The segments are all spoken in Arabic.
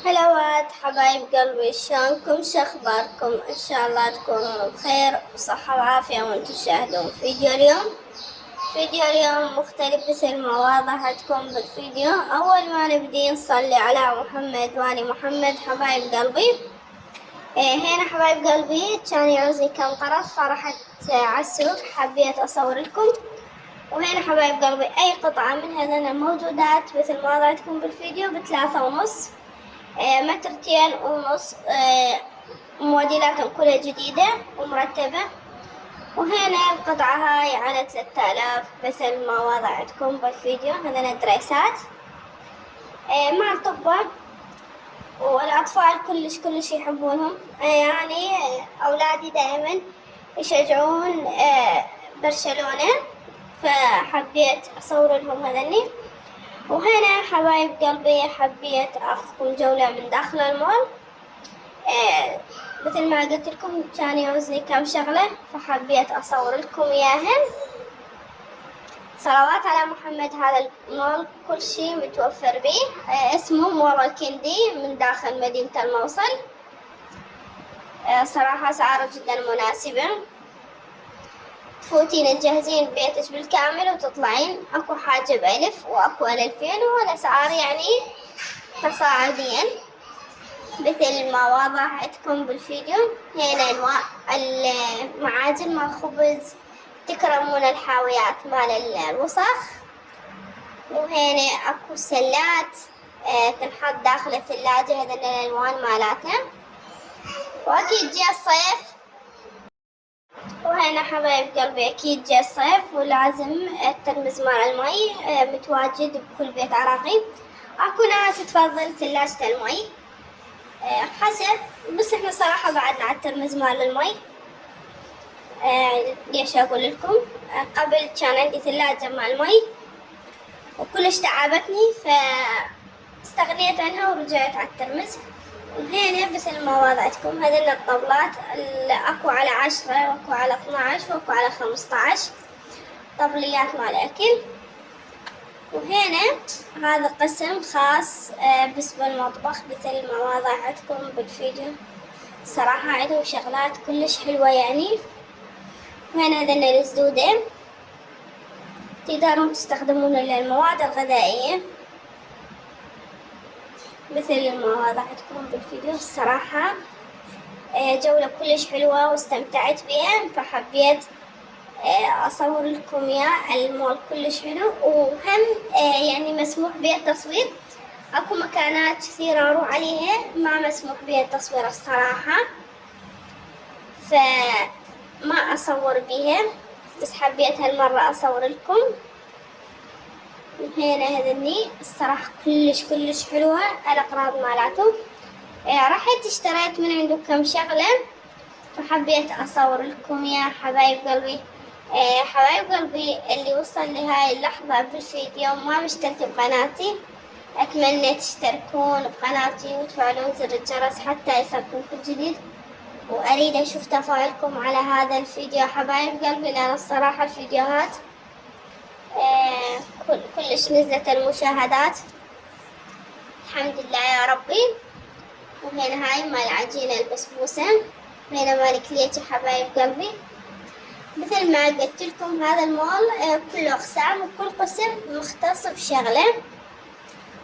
هلوات حبايب قلبي، شلونكم؟ شخباركم؟ ان شاء الله تكونون بخير وصحة وعافية وانتم تشاهدون فيديو اليوم مختلف مثل ما واضح عندكم بالفيديو. اول ما نبدي نصلي على محمد واني محمد حبايب قلبي. هنا حبايب قلبي كان يعوزني كم طرف فرحت على السوق حبيت اصور لكم. وهنا حبايب قلبي اي قطعة من هذين الموجودات مثل ما وضعتكم بالفيديو ب3.5 مترتين ونص. موديلاتهم كلها جديدة ومرتبة. وهنا القطعة هاي على 3000 مثل ما وضعتكم بالفيديو. هذين دريسات مع الطبة، والأطفال كلش يحبونهم. يعني أولادي دائما يشجعون برشلونة، فحبيت أصور لهم هذني. وهنا حبايب قلبي حبيت أخذكم جولة من داخل المول. مثل ما قلت لكم كان يعوزني كم شغلة فحبيت أصور لكم إياهن. صلوات على محمد. هذا المول كل شي متوفر به. اسمه مول الكندي من داخل مدينة الموصل. صراحة أسعاره جدا مناسبة. تفوتين تجهزين بيتك بالكامل وتطلعين. اكو حاجة ب1000 واكو 2000 والاسعار يعني تصاعديا مثل ما واضح عندكم بالفيديو. هنا انواع المعاجن مال خبز، تكرمون الحاويات مال الوسخ. وهنا اكو سلات تنحط داخل الثلاجة. هذا الالوان مالاتها. واكيد جاء الصيف. وهنا حبايب قلبي أكيد جاء الصيف ولازم الترمز مال المي متواجد بكل بيت عراقي. أكو ناس تفضل ثلاجة المي حسب، بس احنا صراحة بعدنا على الترمز مال المي. ليش أقول لكم؟ قبل كان عندي ثلاجة مال مي وكلش تعبتني فاستغنيت عنها ورجعت على الترمز. وهنا مثل ما وضعتكم هذين الطاولات اكو على 10 واكو على 12 واكو على 15 طبليات مال اكل. وهنا هذا قسم خاص بس بالمطبخ مثل ما وضعتكم بالفيديو. صراحة عندهم شغلات كلش حلوة يعني. وهنا هذين الزدودة تقدرون تستخدمون للمواد الغذائية مثل ما وضعتكم بالفيديو. الصراحة جولة كلش حلوة واستمتعت بها فحبيت أصور لكم إياه. المول كلش حلو وهم يعني مسموح به التصوير. أكو مكانات كثيرة أروح عليها ما مسموح به التصوير الصراحة، فما أصور بها، بس حبيت هالمرة أصور لكم. هنا هذني الصراحة كلش حلوة الأقراض مالاته. رحت اشتريت من عنده كم شغلة فحبيت أصور لكم يا حبايب قلبي. حبايب قلبي اللي وصل لهاي اللحظة بالفيديو ما مشترك بقناتي، أتمنى تشتركون بقناتي وتفعلون زر الجرس حتى يصلكم كل جديد. وأريد أشوف تفاعلكم على هذا الفيديو حبايب قلبي، لأن الصراحة الفيديوهات كلش نزلت المشاهدات الحمد لله يا ربي. وهنا هاي مال عجينة البسبوسة. هنا مال كليتي حبايب قلبي. مثل ما قلت لكم هذا المول كله أقسام وكل قسم مختص بشغلة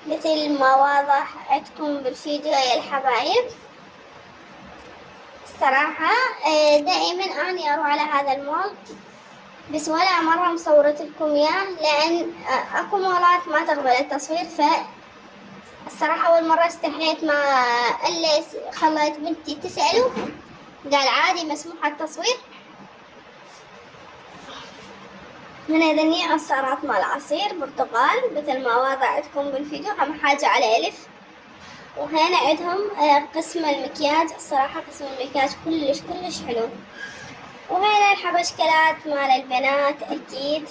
مثل ما واضح عندكم بالفيديو يا الحبايب. الصراحة دائما أني أروح على هذا المول بس ولا مرة مصورت لكم إياه لأن أكو مولات ما تقبل التصوير. الصراحة أول مرة استحيت ما اللي خليت بنتي تسأله قال عادي مسموح التصوير. هنا ذني عصارات مال عصير برتقال مثل ما وضعتكم بالفيديو، هم حاجة على 1000. وهنا عندهم قسم المكياج. الصراحة قسم المكياج كلش حلو. وهنا الحبشكلات مال البنات أكيد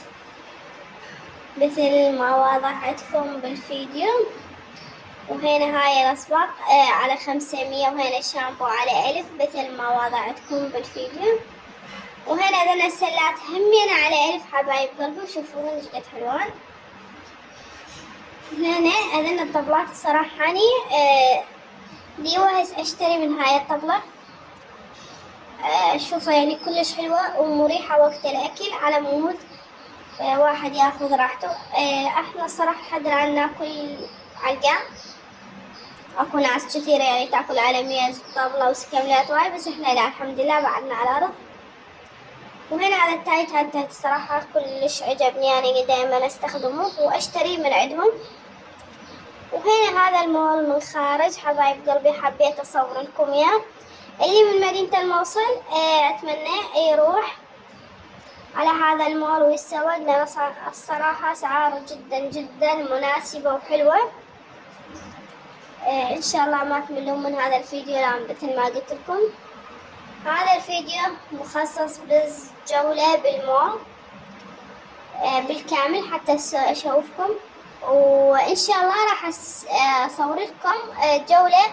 مثل ما وضعتكم بالفيديو. وهنا هاي الأصباغ على 500. وهنا الشامبو على 1000 مثل ما وضعتكم بالفيديو. وهنا ذن السلات همين على 1000 حبايب قلبي. شوفوهن ايش قد حلوان. هنا هذين الطبلات الصراحة يعني لي وهس أشتري من هاي الطبلة. أشوفها يعني كلش حلوة ومريحة وقت الأكل على مود واحد ياخذ راحته. احنا الصراحة لحد الآن ناكل علقة. اكو ناس كثيرة يعني تاكل على ميز طاولة وسكملات وهاي، بس احنا لا الحمد لله بعدنا على الأرض. وهنا على التايت هذا الصراحة كلش عجبني يعني دائما استخدمه واشتري من عندهم. وهنا هذا المول من خارج حبايب قلبي، حبيت اصور لكم اياه. اللي من مدينة الموصل اتمنى يروح على هذا المول ويتسوق، لأن الصراحة أسعاره جدا جدا مناسبة وحلوة. إن شاء الله ما تملون من هذا الفيديو، لأن مثل ما قلت لكم هذا الفيديو مخصص بس جولة بالمول بالكامل حتى أشوفكم. وإن شاء الله راح أصور لكم جولة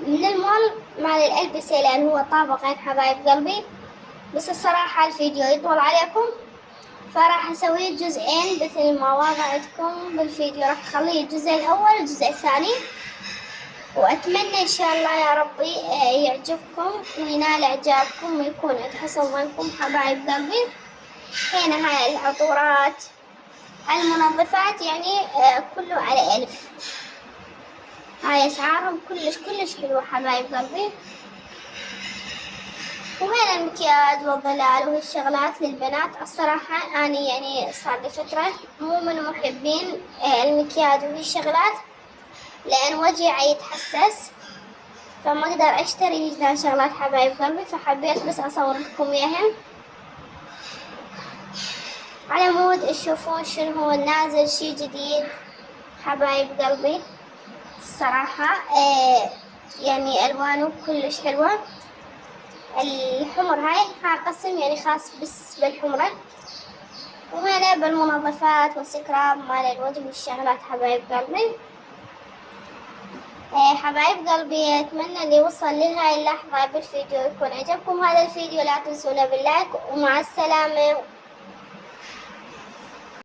من المول مع الألبسة، لأن هو طابقين حبايب قلبي. بس الصراحة الفيديو يطول عليكم، فراح أسوي جزئين مثل ما وعدتكم بالفيديو. راح أخليه الجزء الأول والجزء الثاني، وأتمنى إن شاء الله يا ربي يعجبكم وينال إعجابكم ويكون عند حسن ظنكم حبايب قلبي. هنا هاي العطورات المنظفات يعني كله على 1000. هاي أسعارهم كلش كلش حلوة حبايب قلبي. وهنا المكياج والظلال وهالشغلات للبنات. الصراحة أنا يعني صار لي فترة مو من محبين المكياج وهالشغلات، لأن وجهي يتحسس فما أقدر أشتري هذه الشغلات حبايب قلبي، فحبيت بس أصور لكم إياها على مود تشوفون شنو هو نازل شي جديد حبايب قلبي. الصراحة يعني ألوانه كلش حلوة. الحمر هاي قسم يعني خاص بس بالحمرة. وهنا بالمنظفات والسكراب مال الوجه والشغلات حبايب قلبي. حبايب قلبي أتمنى اللي وصل لهاي اللحظة بالفيديو يكون عجبكم هذا الفيديو. لا تنسونا باللايك، ومع السلامة.